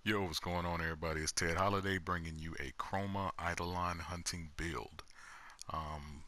Yo, what's going on, everybody? It's Ted Holiday bringing you a Chroma Eidolon hunting build. Um,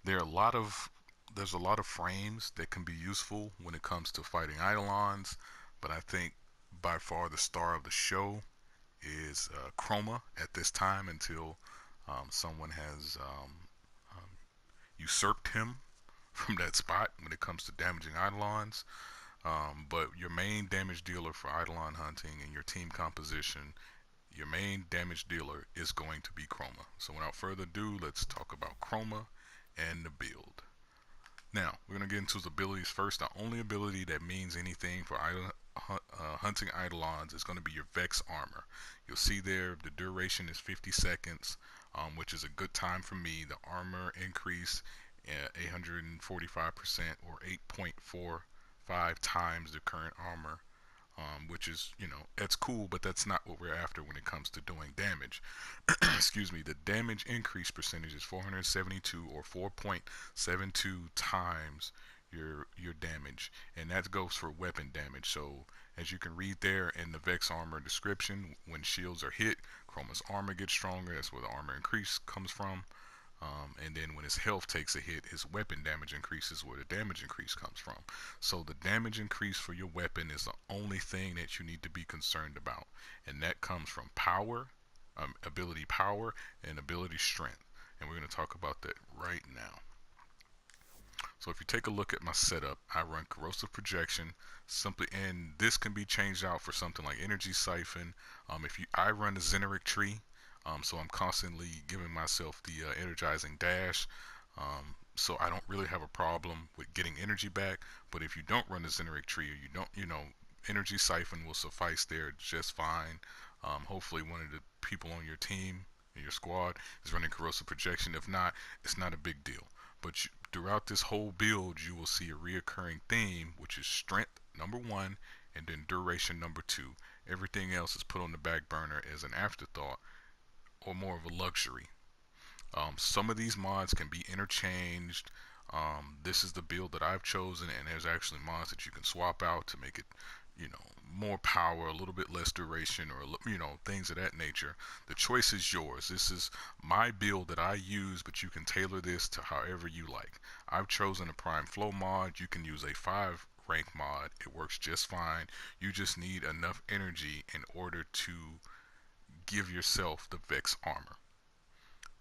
there are a lot of there's a lot of frames that can be useful when it comes to fighting Eidolons, but I think by far the star of the show is Chroma at this time until someone has usurped him from that spot when it comes to damaging Eidolons. But your main damage dealer for Eidolon hunting and your team composition, your main damage dealer is going to be Chroma. So without further ado, let's talk about Chroma and the build. Now, we're going to get into his abilities first. The only ability that means anything for hunting Eidolons is going to be your Vex armor. You'll see there the duration is 50 seconds, which is a good time for me. The armor increase 845% or 8.45 times the current armor, which is, that's cool, but that's not what we're after when it comes to doing damage. Excuse me. The damage increase percentage is 472 or 4.72 times your damage, and that goes for weapon damage. So as you can read there in the Vex armor description, when shields are hit, Chroma's armor gets stronger. That's where the armor increase comes from. And then when his health takes a hit, his weapon damage increases where the damage increase comes from. So the damage increase for your weapon is the only thing that you need to be concerned about. And that comes from power, ability power, and ability strength. And we're going to talk about that right now. So if you take a look at my setup, I run corrosive projection simply, and this can be changed out for something like energy siphon. If you, I run the Xeneric tree, so I'm constantly giving myself the energizing dash. So I don't really have a problem with getting energy back. But if you don't run the Xeneric tree, or you don't, energy siphon will suffice there just fine. Hopefully, one of the people on your team, your squad, is running corrosive projection. If not, it's not a big deal. But throughout this whole build, you will see a reoccurring theme, which is strength number one, and then duration number two. Everything else is put on the back burner as an afterthought or more of a luxury. Some of these mods can be interchanged. This is the build that I've chosen, and there's actually mods that you can swap out to make it, more power, a little bit less duration, or things of that nature. The choice is yours. This is my build that I use, but you can tailor this to however you like. I've chosen a Prime Flow mod. You can use a 5 rank mod. It works just fine. You just need enough energy in order to give yourself the Vex armor.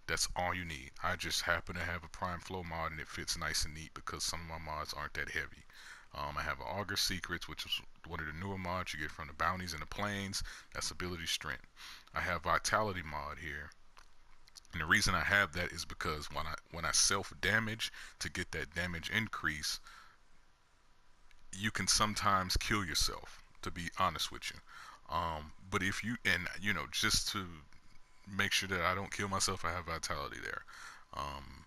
That's all you need. I just happen to have a Prime Flow mod, and it fits nice and neat because some of my mods aren't that heavy. I have Augur Secrets, which is one of the newer mods you get from the bounties and the plains. That's ability strength. I have Vitality mod here. And the reason I have that is because when I self damage to get that damage increase, you can sometimes kill yourself, to be honest with you. But if you, and just to make sure that I don't kill myself, I have vitality there. Um,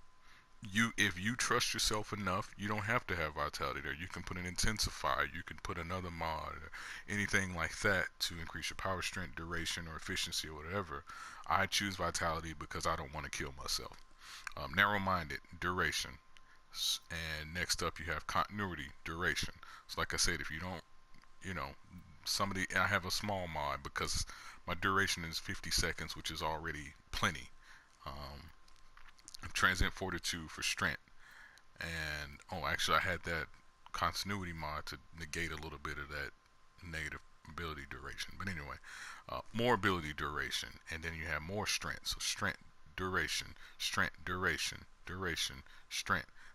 if you trust yourself enough, you don't have to have vitality there. You can put an intensifier, you can put another mod, or anything like that to increase your power, strength, duration, or efficiency, or whatever. I choose vitality because I don't want to kill myself. Narrow-minded, duration, and next up you have continuity, duration. So like I said, if you don't, you know, somebody, I have a small mod because my duration is 50 seconds, which is already plenty. Um, Transient Fortitude for strength. And, oh, actually, I had that continuity mod to negate a little bit of that negative ability duration. But anyway, more ability duration. And then you have more strength. So strength, duration, strength.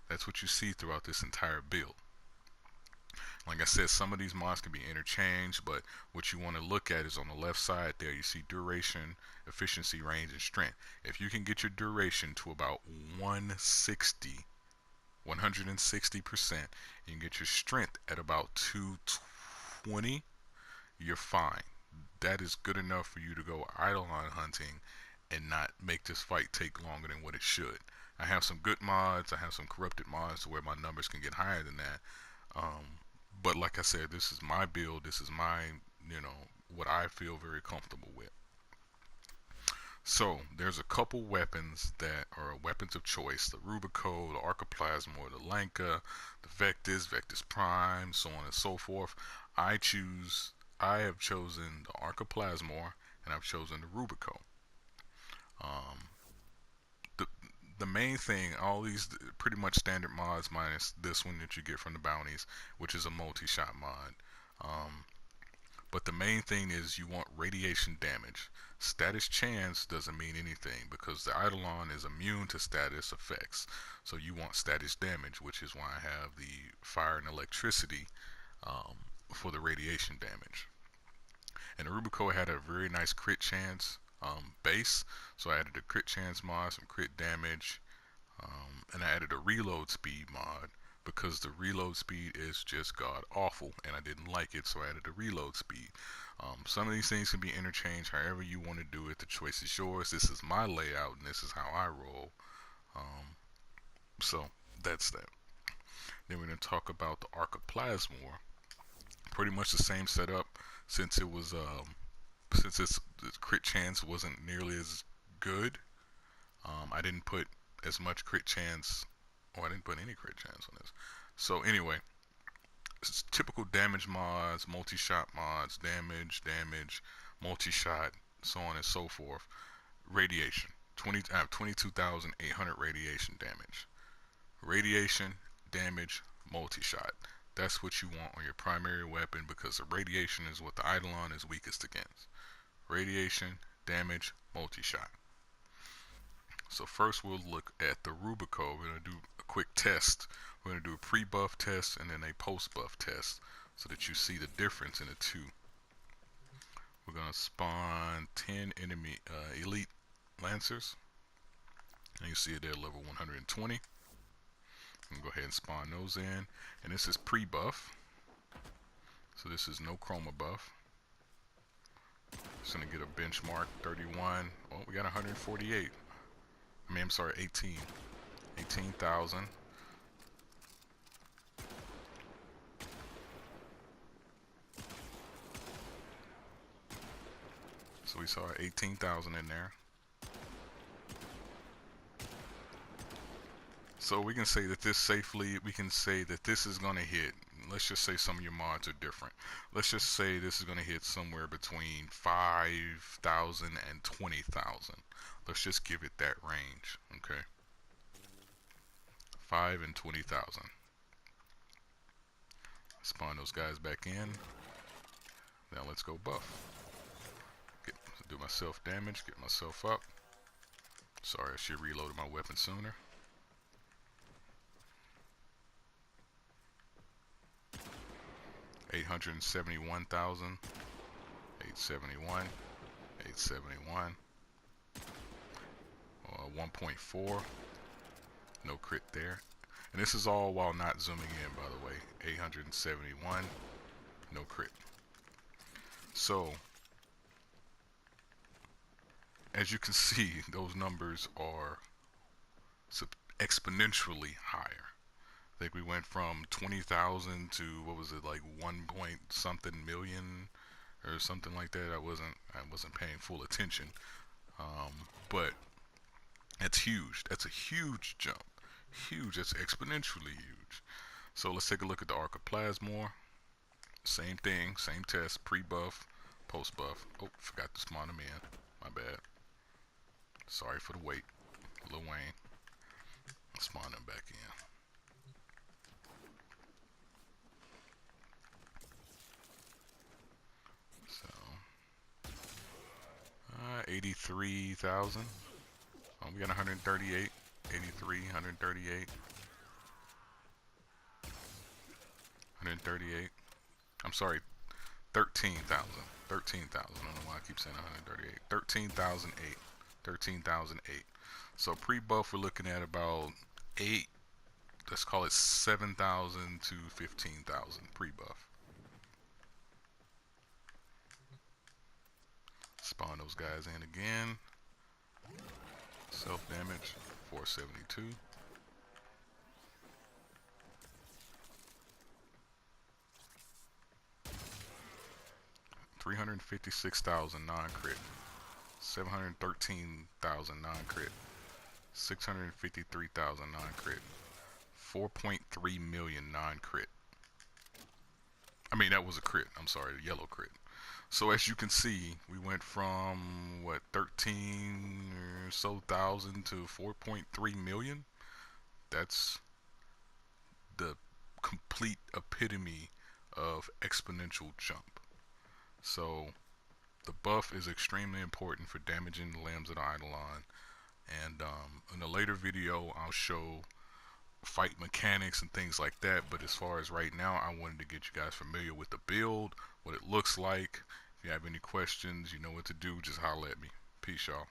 That's what you see throughout this entire build. Like I said, some of these mods can be interchanged, but what you want to look at is on the left side there, you see duration, efficiency, range, and strength. If you can get your duration to about 160, 160%, and get your strength at about 220, you're fine. That is good enough for you to go Eidolon hunting and not make this fight take longer than what it should. I have some good mods, I have some corrupted mods to where my numbers can get higher than that. But like I said, this is my build. This is my, what I feel very comfortable with. So there's a couple weapons that are weapons of choice: the Rubico, the Archoplasm, or the Lanka, the Vectis, Vectis Prime, so on and so forth. I choose I have chosen the Archoplasmor and I've chosen the Rubico. Um, the the main thing, all these pretty much standard mods minus this one that you get from the bounties, which is a multi-shot mod. Um, but the main thing is you want radiation damage. Status chance doesn't mean anything because the Eidolon is immune to status effects. So you want status damage, which is why I have the fire and electricity um, for the radiation damage. And the Rubico had a very nice crit chance base, so I added a crit chance mod, some crit damage, and I added a reload speed mod because the reload speed is just god awful and I didn't like it, so I added a reload speed. Some of these things can be interchanged however you want to do it. The choice is yours. This is my layout and this is how I roll. Um, so that's that. Then we're going to talk about the Archoplasmor. Pretty much the same setup since it was since its crit chance wasn't nearly as good. I didn't put as much crit chance, or I didn't put any crit chance on this. So anyway, it's typical damage mods, multi-shot mods, damage, multi-shot, so on and so forth. Radiation. I have 22,800 radiation damage. Radiation, damage, multi-shot. That's what you want on your primary weapon because the radiation is what the Eidolon is weakest against. Radiation, damage, multi-shot. So first we'll look at the Rubico. We're going to do a quick test. We're going to do a pre-buff test and then a post-buff test so that you see the difference in the two. We're going to spawn 10 enemy elite lancers. And you see it there, level 120. I'm going to go ahead and spawn those in. And this is pre-buff. So this is no Chroma buff. Just going to get a benchmark 31. Oh, we got 148. I'm sorry, 18,000. So we saw 18,000 in there. So we can say that this safely, we can say that this is going to hit, let's just say some of your mods are different. Let's just say this is going to hit somewhere between 5,000 and 20,000. Let's just give it that range, okay? 5 and 20,000. Spawn those guys back in. Now let's go buff. Do my self damage, get myself up. Sorry, I should have reloaded my weapon sooner. $871,000, 871, 871, 1.4, no crit there. And this is all while not zooming in, by the way. 871, no crit. So, as you can see, those numbers are exponentially higher. I think we went from 20,000 to what was it, like 1 point something million or something like that. I wasn't paying full attention, but that's huge. That's a huge jump. Huge. That's exponentially huge. So let's take a look at the Archoplasmor. Same thing, same test, pre-buff, post-buff. Oh, forgot to spawn him in. My bad. Sorry for the wait, Lil Wayne. Spawn him back in. So, 83,000. We got 138, 83, 138, 138. I'm sorry, 13,000. 13,000. I don't know why I keep saying 138. 13,008. 13,008. So pre-buff, we're looking at about 8. Let's call it 7,000 to 15,000 pre-buff. Spawn those guys in again. Self damage 472. $356,000 non-crit, 713,000 non-crit, 653,000 non-crit, 4.3 million non-crit. I mean, that was a crit. I'm sorry, yellow crit. So as you can see, we went from what 13 or so thousand to 4.3 million. That's the complete epitome of exponential jump. So the buff is extremely important for damaging the limbs of the Eidolon. And in a later video, I'll show fight mechanics and things like that. But as far as right now, I wanted to get you guys familiar with the build, what it looks like. If you have any questions, you know what to do. Just holler at me. Peace, y'all.